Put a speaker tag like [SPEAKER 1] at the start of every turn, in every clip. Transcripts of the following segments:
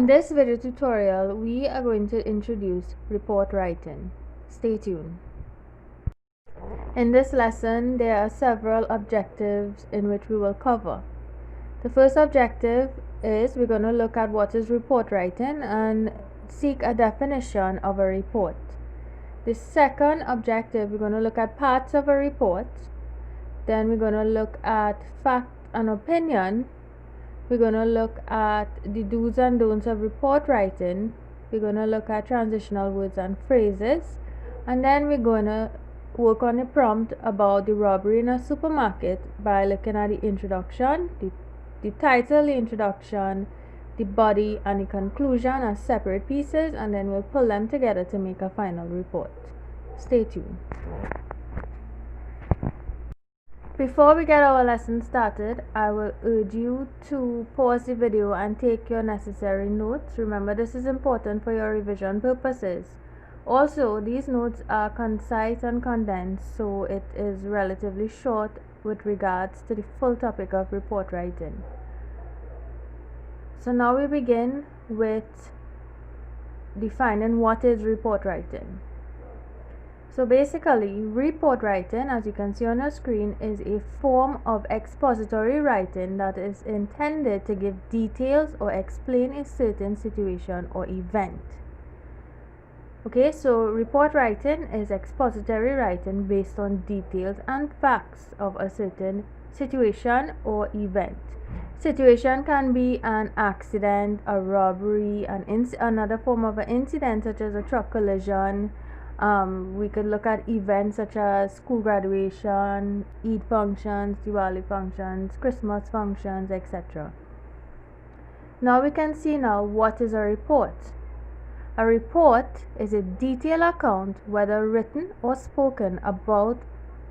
[SPEAKER 1] In this video tutorial, we are going to introduce report writing. Stay tuned. In this lesson, there are several objectives in which we will cover. The first objective is we're going to look at what is report writing and seek a definition of a report. The second objective, we're going to look at parts of a report. Then we're going to look at fact and opinion. We're going to look at the do's and don'ts of report writing. We're going to look at transitional words and phrases. And then we're going to work on a prompt about the robbery in a supermarket by looking at the introduction, the title, the introduction, the body, and the conclusion as separate pieces, and then we'll pull them together to make a final report. Stay tuned. Before we get our lesson started, I will urge you to pause the video and take your necessary notes. Remember, this is important for your revision purposes. Also, these notes are concise and condensed, so it is relatively short with regards to the full topic of report writing. So now we begin with defining what is report writing. So basically, report writing, as you can see on your screen, is a form of expository writing that is intended to give details or explain a certain situation or event. Okay, so report writing is expository writing based on details and facts of a certain situation or event. Situation can be an accident, a robbery, another form of an incident such as a truck collision. We could look at events such as school graduation, Eid functions, Diwali functions, Christmas functions, etc. Now we can see now what is a report. A report is a detailed account, whether written or spoken, about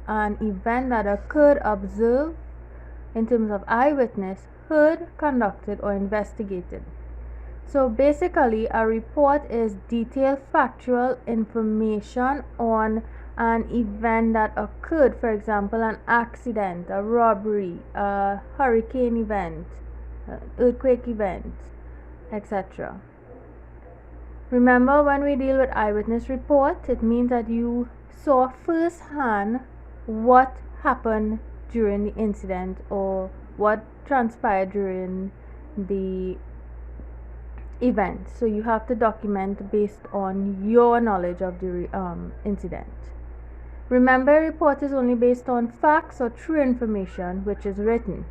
[SPEAKER 1] an event that occurred, observed in terms of eyewitness, heard, conducted, or investigated. So basically, a report is detailed factual information on an event that occurred, for example, an accident, a robbery, a hurricane event, earthquake event, etc. Remember, when we deal with eyewitness report, it means that you saw firsthand what happened during the incident or what transpired during the event. So you have to document based on your knowledge of the incident. Remember, a report is only based on facts or true information which is written.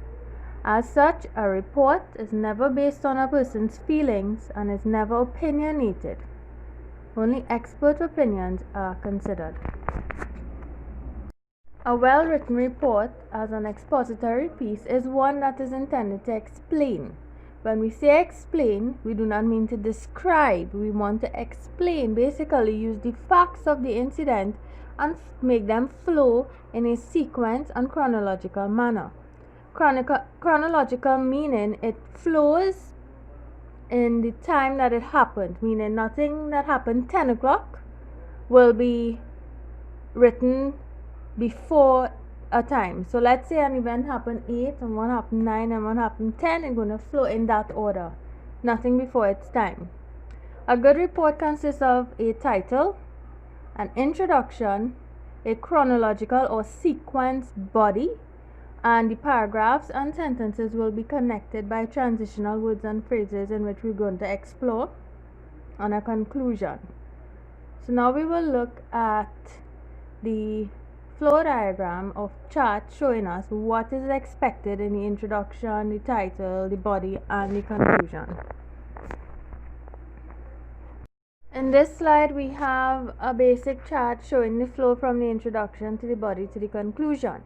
[SPEAKER 1] As such, a report is never based on a person's feelings and is never opinionated. Only expert opinions are considered. A well-written report as an expository piece is one that is intended to explain. When we say explain, we do not mean to describe. We want to explain, basically use the facts of the incident and make them flow in a sequence and chronological manner. Chronological meaning it flows in the time that it happened, meaning nothing that happened 10 o'clock will be written before a time. So let's say an event happened 8 and one happened 9 and one happened 10. It's going to flow in that order, nothing before its time. A good report consists of a title, an introduction, a chronological or sequence body, and the paragraphs and sentences will be connected by transitional words and phrases in which we're going to explore on a conclusion. So now we will look at the flow diagram of chart showing us what is expected in the introduction, the title, the body, and the conclusion. In this slide, we have a basic chart showing the flow from the introduction to the body to the conclusion.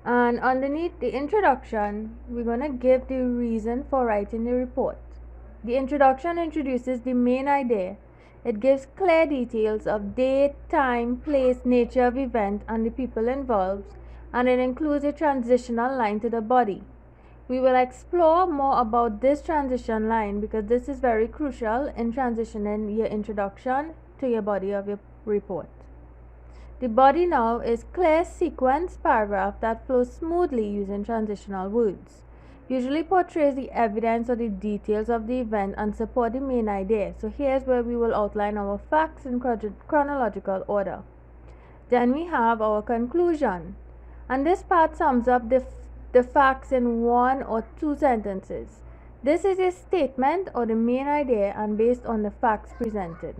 [SPEAKER 1] And underneath the introduction, we're going to give the reason for writing the report. The introduction introduces the main idea. It gives clear details of date, time, place, nature of event, and the people involved, and it includes a transitional line to the body. We will explore more about this transition line because this is very crucial in transitioning your introduction to your body of your report. The body now is clear sequence paragraph that flows smoothly using transitional words. usually portrays the evidence or the details of the event and support the main idea. So here's where we will outline our facts in chronological order. Then we have our conclusion, and this part sums up the facts in one or two sentences. This is a statement or the main idea and based on the facts presented.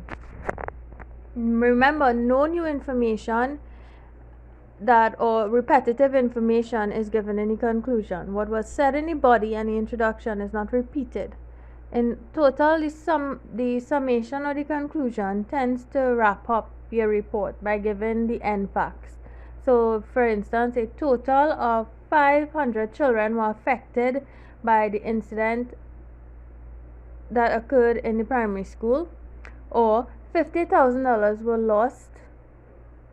[SPEAKER 1] Remember, no new information that or repetitive information is given in the conclusion. What was said in the body and the introduction is not repeated. In total, the summation or the conclusion tends to wrap up your report by giving the end facts. So, for instance, a total of 500 children were affected by the incident that occurred in the primary school, or $50,000 were lost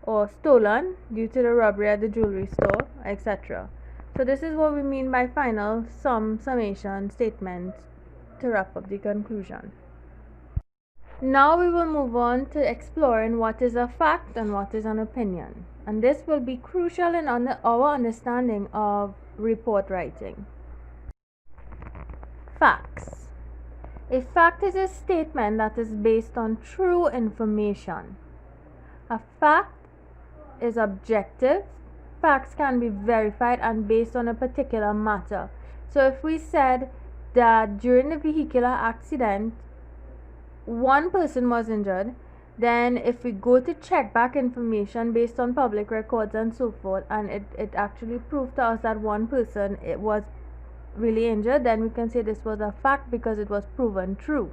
[SPEAKER 1] or stolen due to the robbery at the jewelry store, etc. So this is what we mean by final summation statement to wrap up the conclusion. Now we will move on to exploring what is a fact and what is an opinion, and this will be crucial in our understanding of report writing. Facts. A fact is a statement that is based on true information. A fact is objective. Facts can be verified and based on a particular matter. So if we said that during the vehicular accident one person was injured, then if we go to check back information based on public records and so forth, and it actually proved to us that one person was really injured, then we can say this was a fact because it was proven true.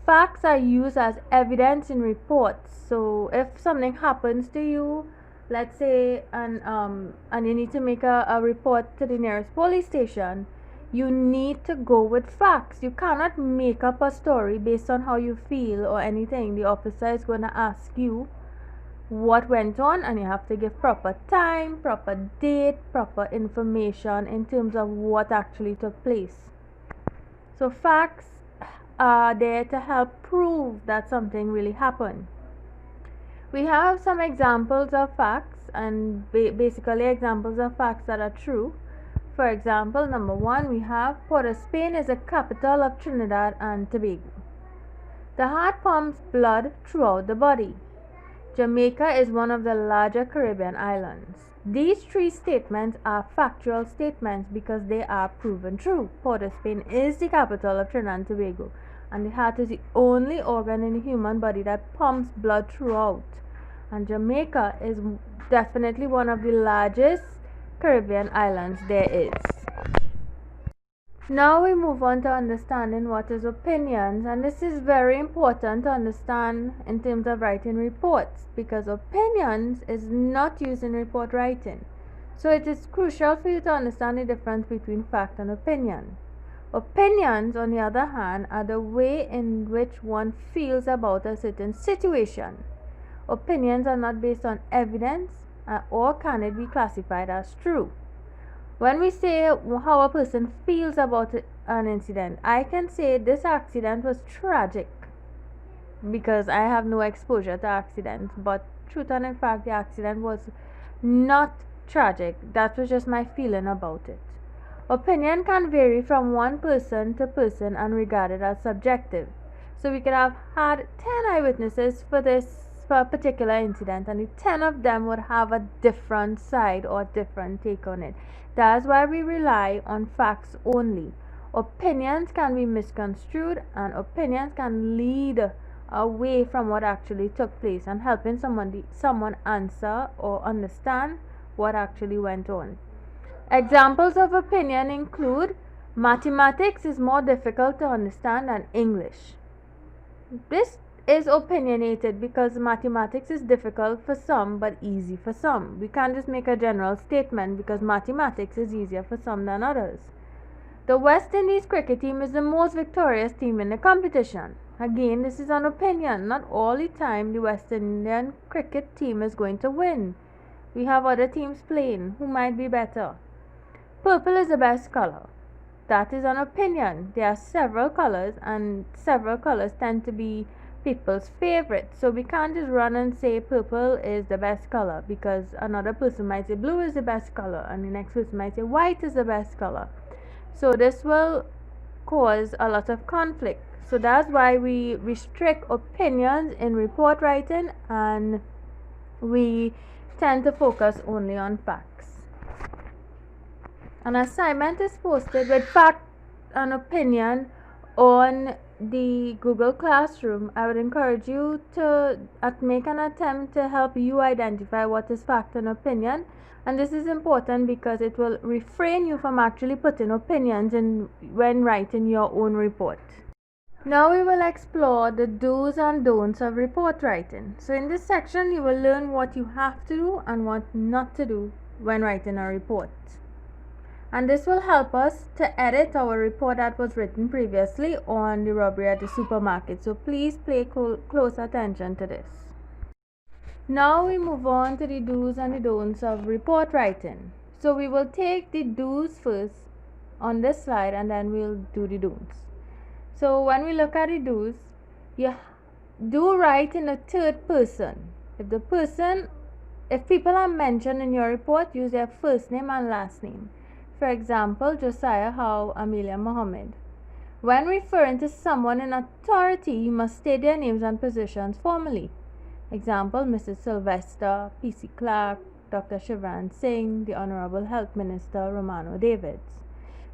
[SPEAKER 1] Facts are used as evidence in reports. So if something happens to you, let's say, and you need to make a report to the nearest police station, you need to go with facts. You cannot make up a story based on how you feel or anything. The officer is going to ask you what went on, and you have to give proper time, proper date, proper information in terms of what actually took place. So facts are there to help prove that something really happened. We have some examples of facts, and basically examples of facts that are true. For example, number one, we have Port of Spain is the capital of Trinidad and Tobago. The heart pumps blood throughout the body. Jamaica is one of the larger Caribbean islands. These three statements are factual statements because they are proven true. Port of Spain is the capital of Trinidad and Tobago, and the heart is the only organ in the human body that pumps blood throughout. And Jamaica is definitely one of the largest Caribbean islands there is. Now we move on to understanding what is opinions, and this is very important to understand in terms of writing reports, because opinions is not used in report writing. So it is crucial for you to understand the difference between fact and opinion. Opinions, on the other hand, are the way in which one feels about a certain situation. Opinions are not based on evidence, or can it be classified as true. When we say how a person feels about an incident, I can say this accident was tragic because I have no exposure to accidents, but truth and in fact the accident was not tragic. That was just my feeling about it. Opinion can vary from one person to person and regarded as subjective. So we could have had 10 eyewitnesses for a particular incident, and the 10 of them would have a different side or different take on it. That's why we rely on facts only. Opinions can be misconstrued, and opinions can lead away from what actually took place and helping someone answer or understand what actually went on. Examples of opinion include mathematics is more difficult to understand than English. This is opinionated because mathematics is difficult for some but easy for some. We can't just make a general statement because mathematics is easier for some than others. The West Indies cricket team is the most victorious team in the competition. Again, this is an opinion. Not all the time the West Indian cricket team is going to win. We have other teams playing who might be better. Purple is the best color. That is an opinion. There are several colors, and several colors tend to be people's favorite. So we can't just run and say purple is the best color, because another person might say blue is the best color and the next person might say white is the best color. So this will cause a lot of conflict. So that's why we restrict opinions in report writing, and we tend to focus only on facts. An assignment is posted with fact and opinion on the Google Classroom. I would encourage you to make an attempt to help you identify what is fact and opinion. And this is important because it will refrain you from actually putting opinions in when writing your own report. Now we will explore the do's and don'ts of report writing. So in this section you will learn what you have to do and what not to do when writing a report. And this will help us to edit our report that was written previously on the robbery at the supermarket. So please pay close attention to this. Now we move on to the do's and the don'ts of report writing. So we will take the do's first on this slide, and then we'll do the don'ts. So when we look at the do's, you do write in the third person. If people are mentioned in your report, use their first name and last name. For example, Josiah Howe, Amelia Mohammed. When referring to someone in authority, you must state their names and positions formally. Example, Mrs. Sylvester, P.C. Clark, Dr. Shivran Singh, the Honorable Health Minister, Romano Davids.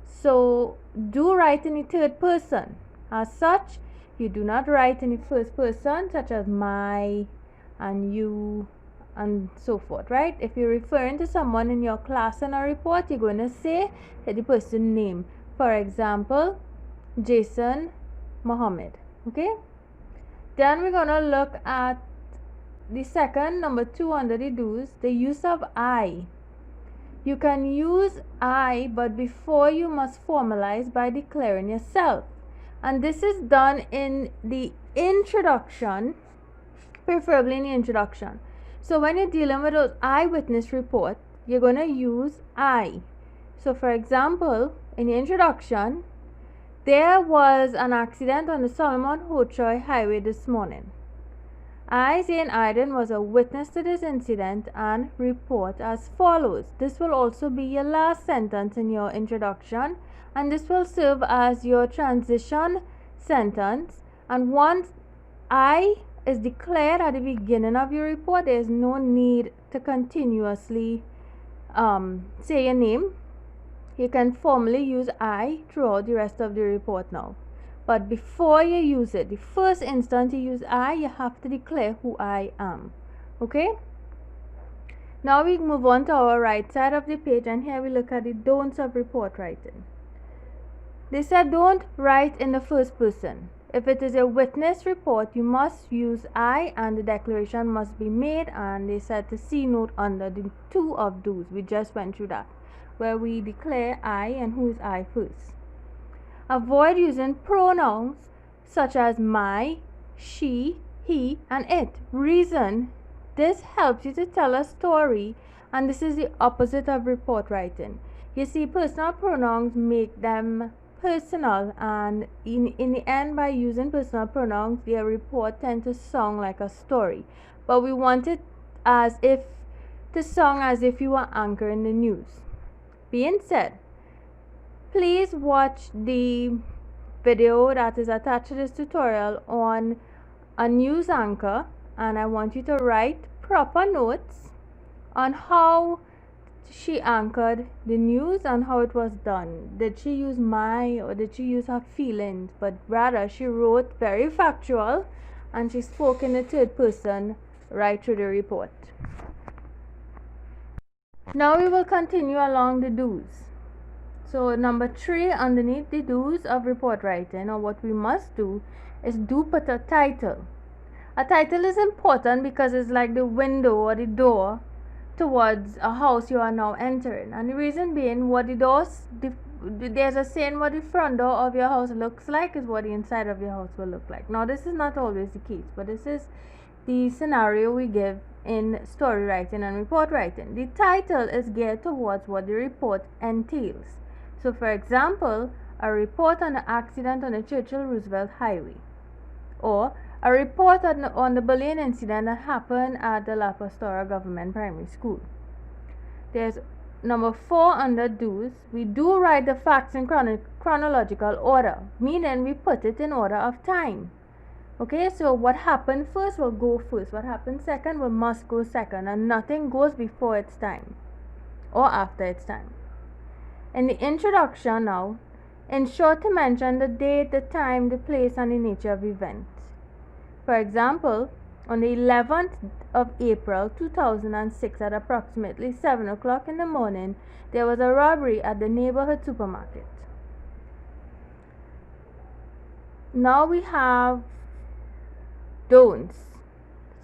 [SPEAKER 1] So, do write in the third person. As such, you do not write in the first person, such as my and you and so forth, right? If you're referring to someone in your class in a report, you're going to say the person's name. For example, Jason Mohammed. Okay? Then we're going to look at the second, number 2 under the do's, the use of I. You can use I, but before you must formalize by declaring yourself. And this is done in the introduction, preferably in the introduction. So when you're dealing with an eyewitness report, you're going to use I. So for example, in the introduction, there was an accident on the Solomon Hochoy Highway this morning. I, Zane Iden, was a witness to this incident and report as follows. This will also be your last sentence in your introduction, and this will serve as your transition sentence. And once I is declared at the beginning of your report, there is no need to continuously say your name. You can formally use I throughout the rest of the report now. But before you use it, the first instant you use I, you have to declare who I am. Okay? Now we move on to our right side of the page, and here we look at the don'ts of report writing. They said don't write in the first person. If it is a witness report, you must use I and the declaration must be made, and they said to see note under the 2 of do's. We just went through that, where we declare I and who is I first. Avoid using pronouns such as my, she, he, and it. Reason: this helps you to tell a story, and this is the opposite of report writing. You see, personal pronouns make them personal, and in the end, by using personal pronouns, their report tends to sound like a story. But we want it to sound as if you were anchoring the news. Being said, please watch the video that is attached to this tutorial on a news anchor, and I want you to write proper notes on how she anchored the news and how it was done. Did she use my, or did she use her feelings? But rather, she wrote very factual, and she spoke in the third person right through the report. Now we will continue along the do's. So number 3 underneath the do's of report writing, or what we must do, is do put a title. A title is important because it's like the window or the door towards a house you are now entering. And the reason being, there's a saying, what the front door of your house looks like is what the inside of your house will look like. Now this is not always the case, but this is the scenario we give in story writing and report writing. The title is geared towards what the report entails. So for example, a report on the accident on the Churchill-Roosevelt Highway, or a report on the bullying incident that happened at the La Pastora Government Primary School. There's number 4 under do's, we do write the facts in chronological order, meaning we put it in order of time. Okay, so what happened first will go first, what happened second will must go second, and nothing goes before its time or after its time. In the introduction now, ensure to mention the date, the time, the place, and the nature of event. For example, on the 11th of April 2006 at approximately 7 o'clock in the morning, there was a robbery at the neighborhood supermarket. Now we have don'ts.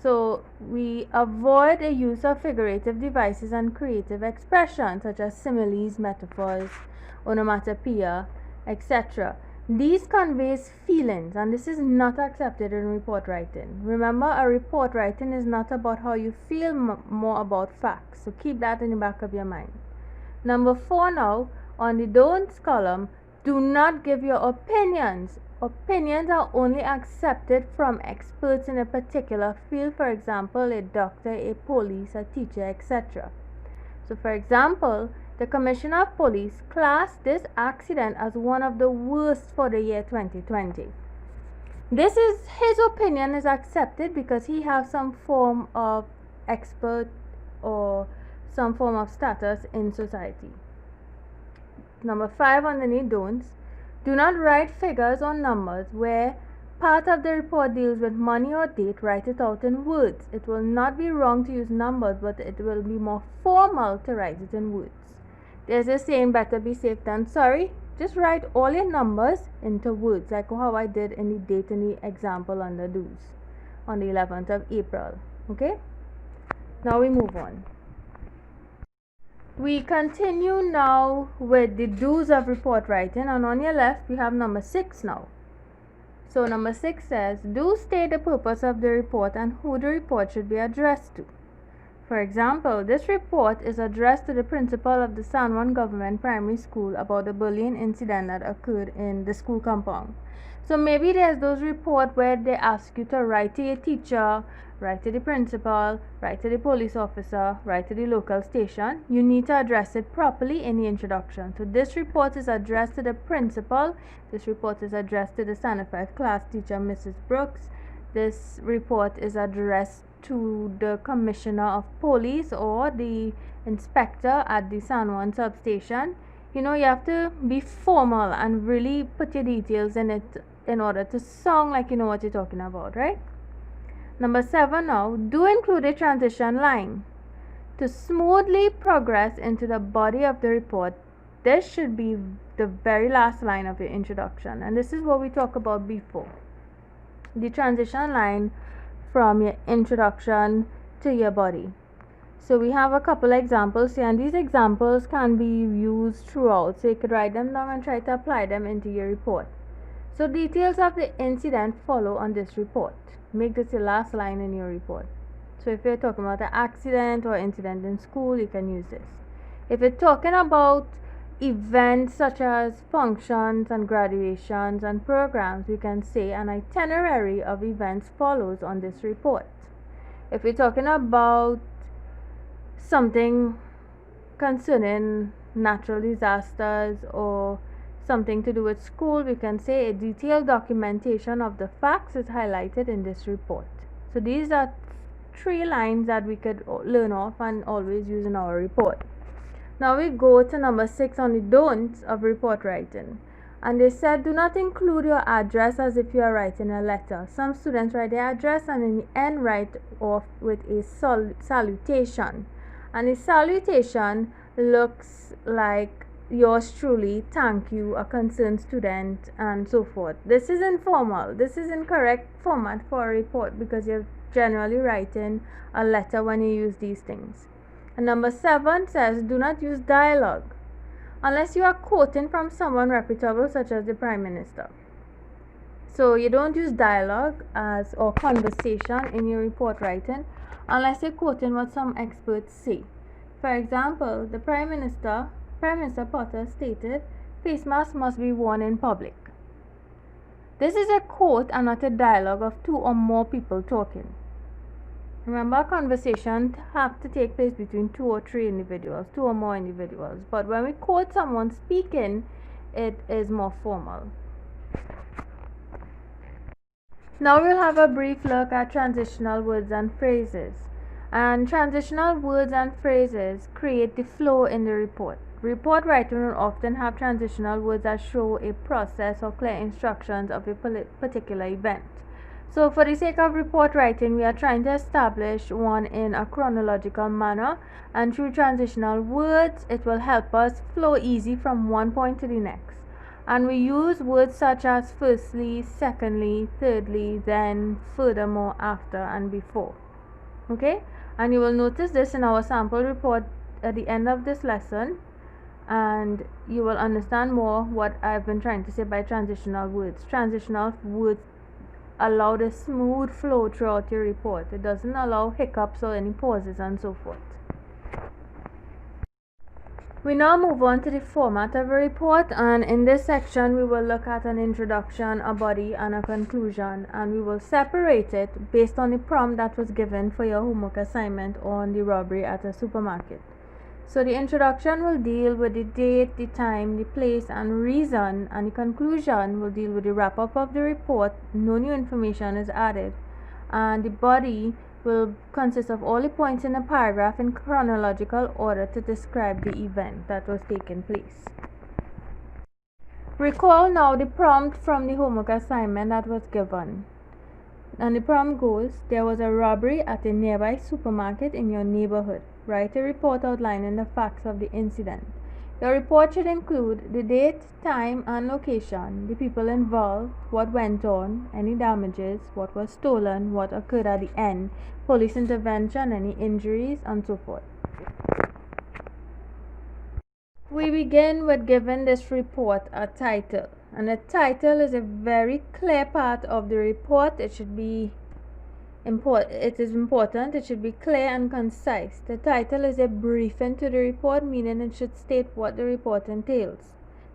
[SPEAKER 1] So we avoid the use of figurative devices and creative expressions such as similes, metaphors, onomatopoeia, etc. These conveys feelings, and this is not accepted in report writing. Remember, a report writing is not about how you feel, more about facts. So keep that in the back of your mind. Number 4 now, on the don'ts column, do not give your opinions. Opinions are only accepted from experts in a particular field, for example, a doctor, a police, a teacher, etc. So, for example, the Commissioner of Police classed this accident as one of the worst for the year 2020. His opinion is accepted because he has some form of expert or some form of status in society. Number 5 underneath don'ts. Do not write figures or numbers where part of the report deals with money or date. Write it out in words. It will not be wrong to use numbers, but it will be more formal to write it in words. There's a saying, better be safe than sorry. Just write all your numbers into words, like how I did in the date in the example under do's on the 11th of April. Okay? Now we move on. We continue now with the do's of report writing, and on your left we have number 6 now. So number 6 says, do state the purpose of the report and who the report should be addressed to. For example, this report is addressed to the principal of the San Juan Government Primary School about the bullying incident that occurred in the school compound. So maybe there's those reports where they ask you to write to your teacher, write to the principal, write to the police officer, write to the local station. You need to address it properly in the introduction. So this report is addressed to the principal. This report is addressed to the Standard 5 class teacher, Mrs. Brooks. This report is addressed to the commissioner of police or the inspector at the San Juan substation. You know, you have to be formal and really put your details in it in order to sound like you know what you're talking about, right? Number 7 now, do include a transition line to smoothly progress into the body of the report. This should be the very last line of your introduction, and this is what we talked about before. The transition line from your introduction to your body. So we have a couple examples here, and these examples can be used throughout, so you could write them down and try to apply them into your report. So details of the incident follow on this report. Make this your last line in your report. So if you're talking about an accident or incident in school, you can use this. If you're talking about events such as functions and graduations and programs, you can say an itinerary of events follows on this report. If you're talking about something concerning natural disasters or something to do with school, we can say a detailed documentation of the facts is highlighted in this report. So these are 3 lines that we could learn off and always use in our report. Now we go to number 6 on the don'ts of report writing. And they said, do not include your address as if you are writing a letter. Some students write their address and in the end write off with a salutation. And the salutation looks like yours truly, thank you, a concerned student, and so forth. This is informal. This is incorrect format for a report because you're generally writing a letter when you use these things. And number 7 says, do not use dialogue unless you are quoting from someone reputable such as the Prime Minister. So you don't use dialogue as or conversation in your report writing unless you're quoting what some experts say. For example, the Prime Minister Potter stated, face masks must be worn in public. This is a quote and not a dialogue of 2 or more people talking. Remember, conversation have to take place between two or three individuals, two or more individuals. But when we quote someone speaking, it is more formal. Now we'll have a brief look at transitional words and phrases. And transitional words and phrases create the flow in the report. Report writing will often have transitional words that show a process or clear instructions of a particular event. So for the sake of report writing, we are trying to establish one in a chronological manner, and through transitional words, it will help us flow easy from one point to the next. And we use words such as firstly, secondly, thirdly, then, furthermore, after, and before. Okay? And you will notice this in our sample report at the end of this lesson, and you will understand more what I've been trying to say by transitional words. Transitional words allow the smooth flow throughout your report. It doesn't allow hiccups or any pauses and so forth. We now move on to the format of a report, and in this section we will look at an introduction, a body, and a conclusion, and we will separate it based on the prompt that was given for your homework assignment on the robbery at a supermarket. So the introduction will deal with the date, the time, the place, and reason, and the conclusion will deal with the wrap-up of the report. No new information is added, and the body will consist of all the points in a paragraph in chronological order to describe the event that was taking place. Recall now the prompt from the homework assignment that was given. And the prompt goes, there was a robbery at a nearby supermarket in your neighborhood. Write a report outlining the facts of the incident. Your report should include the date, time, and location, the people involved, what went on, any damages, what was stolen, what occurred at the end, police intervention, any injuries, and so forth. We begin with giving this report a title, and the title is a very clear part of the report. It should be it is important, it should be clear and concise. The title is a briefing to the report, meaning it should state what the report entails.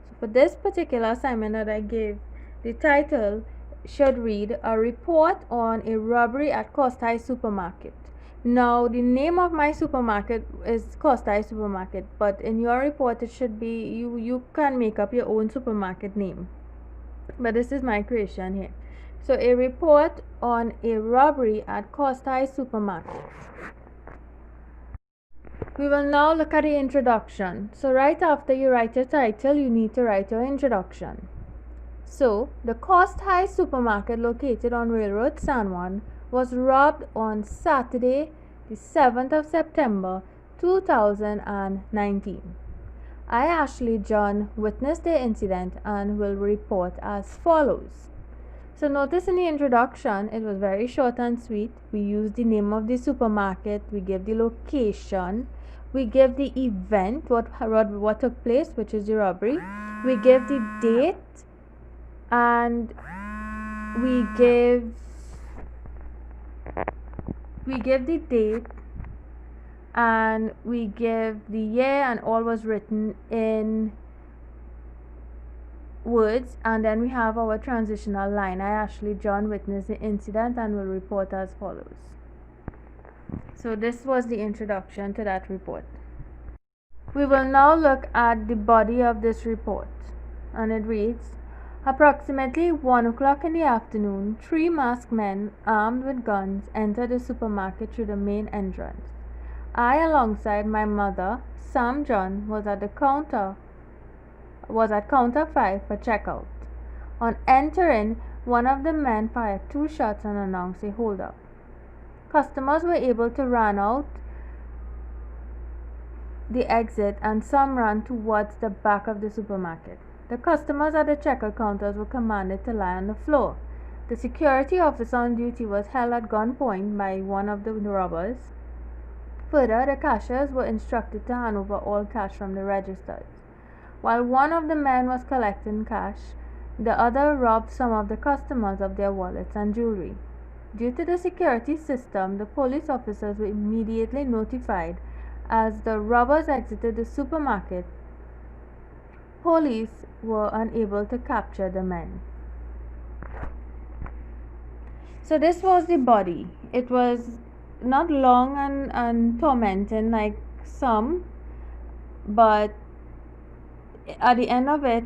[SPEAKER 1] So for this particular assignment that I gave, the title should read, a report on a robbery at Costai Supermarket. Now the name of my supermarket is Costai Supermarket, but in your report it should be, you can make up your own supermarket name, but this is my creation here. So a report on a robbery at Costai Supermarket. We will now look at the introduction. So right after you write your title, you need to write your introduction. So the Costai Supermarket located on Railroad San Juan was robbed on Saturday, the 7th of September 2019. I, Ashley John, witnessed the incident and will report as follows. So notice in the introduction, it was very short and sweet. We used the name of the supermarket, we gave the location, we gave the event, what took place, which is the robbery, we gave the date, and we gave the date, and we give the year, and all was written in words. And then we have our transitional line. I, Ashley John, witnessed the incident and will report as follows. So this was the introduction to that report. We will now look at the body of this report, and it reads, approximately 1 o'clock in the afternoon, 3 masked men armed with guns entered the supermarket through the main entrance. I, alongside my mother, Sam John, was at counter 5 for checkout. On entering, one of the men fired 2 shots and announced a holdup. Customers were able to run out the exit, and some ran towards the back of the supermarket. The customers at the checkout counters were commanded to lie on the floor. The security officer on duty was held at gunpoint by one of the robbers. Further, the cashiers were instructed to hand over all cash from the registers. While one of the men was collecting cash, the other robbed some of the customers of their wallets and jewelry. Due to the security system, the police officers were immediately notified. As the robbers exited the supermarket, police were unable to capture the men. So this was the body. It was not long and tormenting like some, but at the end of it,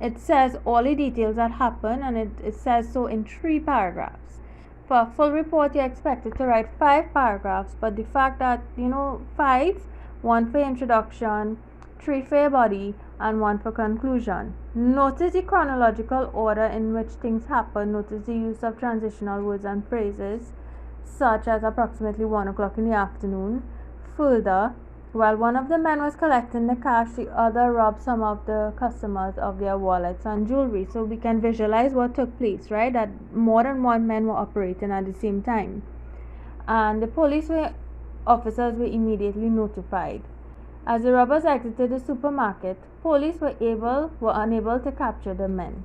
[SPEAKER 1] it says all the details that happen, and it says so in 3 paragraphs. For a full report, you're expected to write 5 paragraphs, but the fact that, 5, 1 for introduction, 3 for your body, and 1 for conclusion. Notice the chronological order in which things happen. Notice the use of transitional words and phrases, such as approximately 1 o'clock in the afternoon. Further, while one of the men was collecting the cash, the other robbed some of the customers of their wallets and jewelry. So we can visualize what took place, right? That more than one man were operating at the same time. And the police officers were immediately notified. As the robbers exited the supermarket, police were unable to capture the men.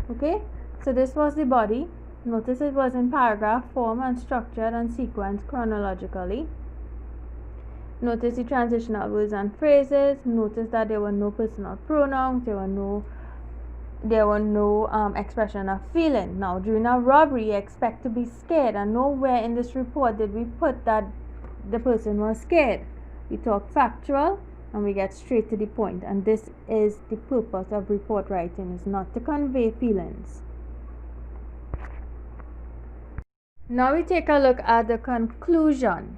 [SPEAKER 1] Okay? So this was the body. Notice it was in paragraph form and structured and sequenced chronologically. Notice the transitional words and phrases. Notice that there were no personal pronouns. There were no expression of feeling. Now, during a robbery, you expect to be scared, and nowhere in this report did we put that the person was scared. We talk factual and we get straight to the point, and this is the purpose of report writing, is not to convey feelings. Now we take a look at the conclusion.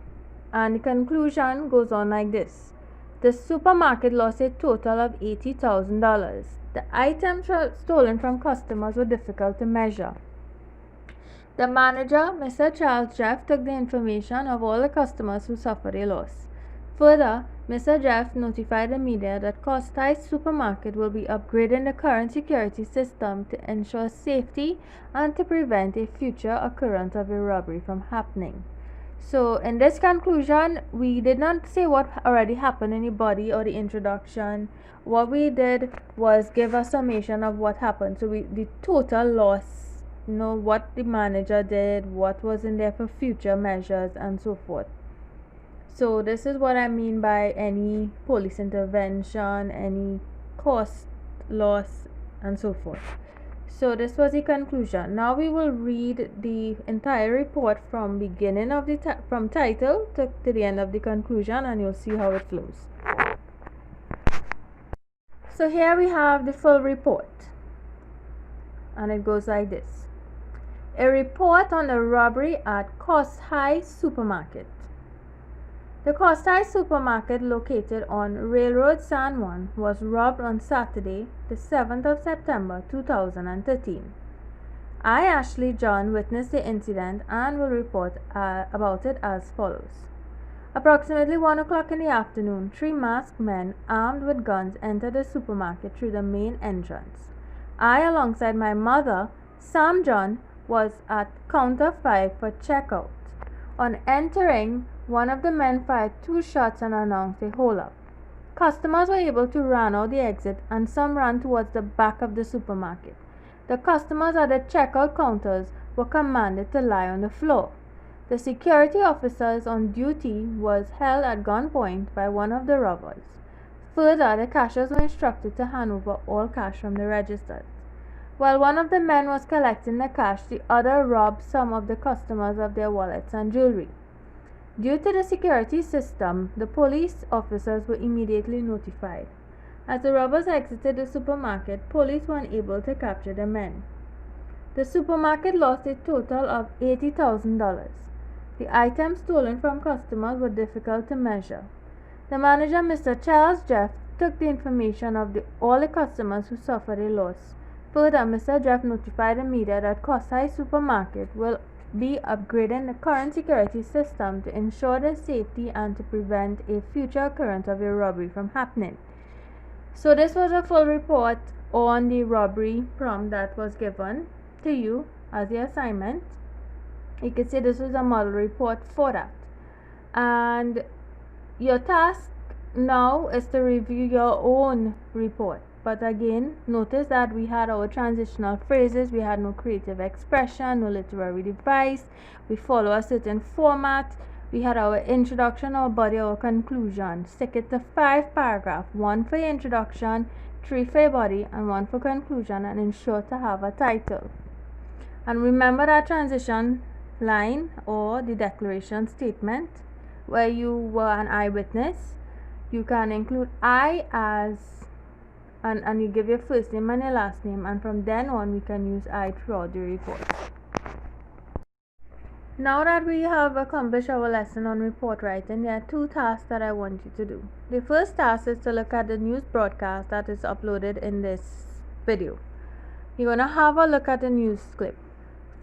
[SPEAKER 1] And the conclusion goes on like this. The supermarket lost a total of $80,000. The items stolen from customers were difficult to measure. The manager, Mr. Charles Jeff, took the information of all the customers who suffered a loss. Further, Mr. Jeff notified the media that Costa Supermarket will be upgrading the current security system to ensure safety and to prevent a future occurrence of a robbery from happening. So in this conclusion, we did not say what already happened in the body or the introduction. What we did was give a summation of what happened. So the total loss, what the manager did, what was in there for future measures, and so forth. So this is what I mean by any police intervention, any cost, loss, and so forth. So this was the conclusion. Now we will read the entire report from beginning of from title to the end of the conclusion, and you'll see how it flows. So here we have the full report, and it goes like this. A report on the robbery at Cost High Supermarket. The Cost High Supermarket, located on Railroad San Juan, was robbed on Saturday, the 7th of September 2013. I, Ashley John, witnessed the incident and will report about it as follows. Approximately 1 o'clock in the afternoon, 3 masked men armed with guns entered the supermarket through the main entrance. I, alongside my mother, Sam John, was at counter 5 for checkout. On entering, one of the men fired 2 shots and announced a hold-up. Customers were able to run out the exit, and some ran towards the back of the supermarket. The customers at the checkout counters were commanded to lie on the floor. The security officers on duty was held at gunpoint by one of the robbers. Further, the cashiers were instructed to hand over all cash from the registers. While one of the men was collecting the cash, the other robbed some of the customers of their wallets and jewelry. Due to the security system, the police officers were immediately notified. As the robbers exited the supermarket, police were unable to capture the men. The supermarket lost a total of $80,000. The items stolen from customers were difficult to measure. The manager, Mr. Charles Jeff, took the information of all the customers who suffered a loss. Further, Mr. Jeff notified the media that Costa Supermarket will be upgrading the current security system to ensure their safety and to prevent a future occurrence of a robbery from happening. So this was a full report on the robbery prompt that was given to you as the assignment. You can see this was a model report for that. And your task now is to review your own report. But again, notice that we had our transitional phrases, we had no creative expression, no literary device, we follow a certain format, we had our introduction, our body, our conclusion. Stick it to 5 paragraphs, 1 for introduction, 3 for body, and 1 for conclusion, and ensure to have a title. And remember that transition line or the declaration statement where you were an eyewitness, you can include I as and you give your first name and your last name, and from then on we can use I throughout the report. Now that we have accomplished our lesson on report writing, there are two tasks that I want you to do. The first task is to look at the news broadcast that is uploaded in this video. You're going to have a look at the news clip.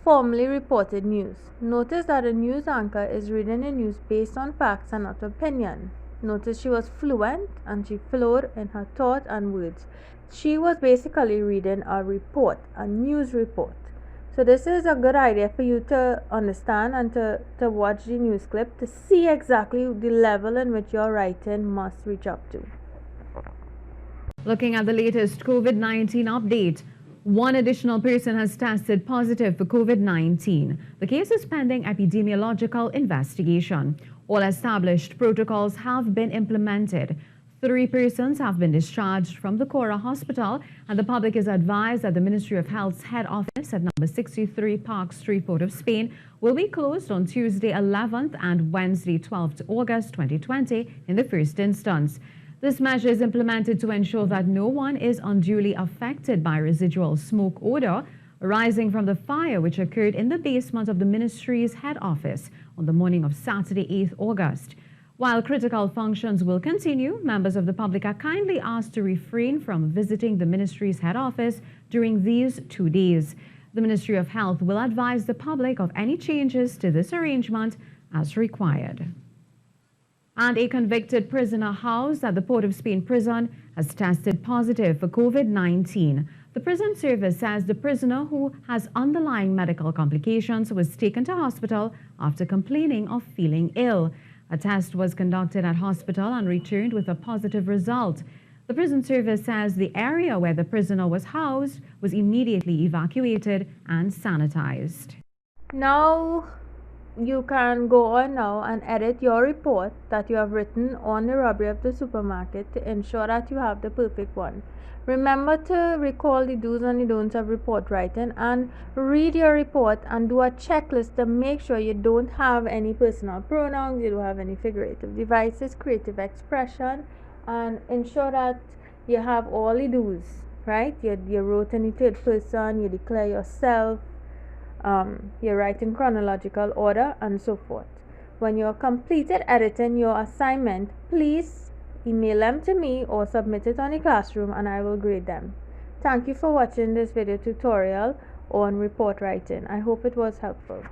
[SPEAKER 1] Formally reported news. Notice that the news anchor is reading the news based on facts and not opinion. Notice she was fluent and she flowed in her thought and words. She was basically reading a report, a news report. So this is a good idea for you to understand and to watch the news clip to see exactly the level in which your writing must reach up to.
[SPEAKER 2] Looking at the latest COVID-19 update, one additional person has tested positive for COVID-19. The case is pending epidemiological investigation. All established protocols have been implemented. 3 persons have been discharged from the Cora Hospital, and the public is advised that the Ministry of Health's head office at number 63 Park Street, Port of Spain, will be closed on Tuesday 11th and Wednesday 12th August 2020 in the first instance. This measure is implemented to ensure that no one is unduly affected by residual smoke odor arising from the fire which occurred in the basement of the ministry's head office on the morning of Saturday, 8th August. While critical functions will continue, members of the public are kindly asked to refrain from visiting the ministry's head office during these 2 days. The Ministry of Health will advise the public of any changes to this arrangement as required. And a convicted prisoner housed at the Port of Spain prison has tested positive for COVID-19. The prison service says the prisoner, who has underlying medical complications, was taken to hospital after complaining of feeling ill. A test was conducted at hospital and returned with a positive result. The prison service says the area where the prisoner was housed was immediately evacuated and sanitized.
[SPEAKER 1] Now you can go on now and edit your report that you have written on the robbery of the supermarket to ensure that you have the perfect one. Remember to recall the do's and the don'ts of report writing and read your report and do a checklist to make sure you don't have any personal pronouns, you don't have any figurative devices, creative expression, and ensure that you have all the do's, right? You wrote in the third person, you declare yourself, you write in chronological order, and so forth. When you have completed editing your assignment, please email them to me or submit it on the classroom and I will grade them. Thank you for watching this video tutorial on report writing. I hope it was helpful.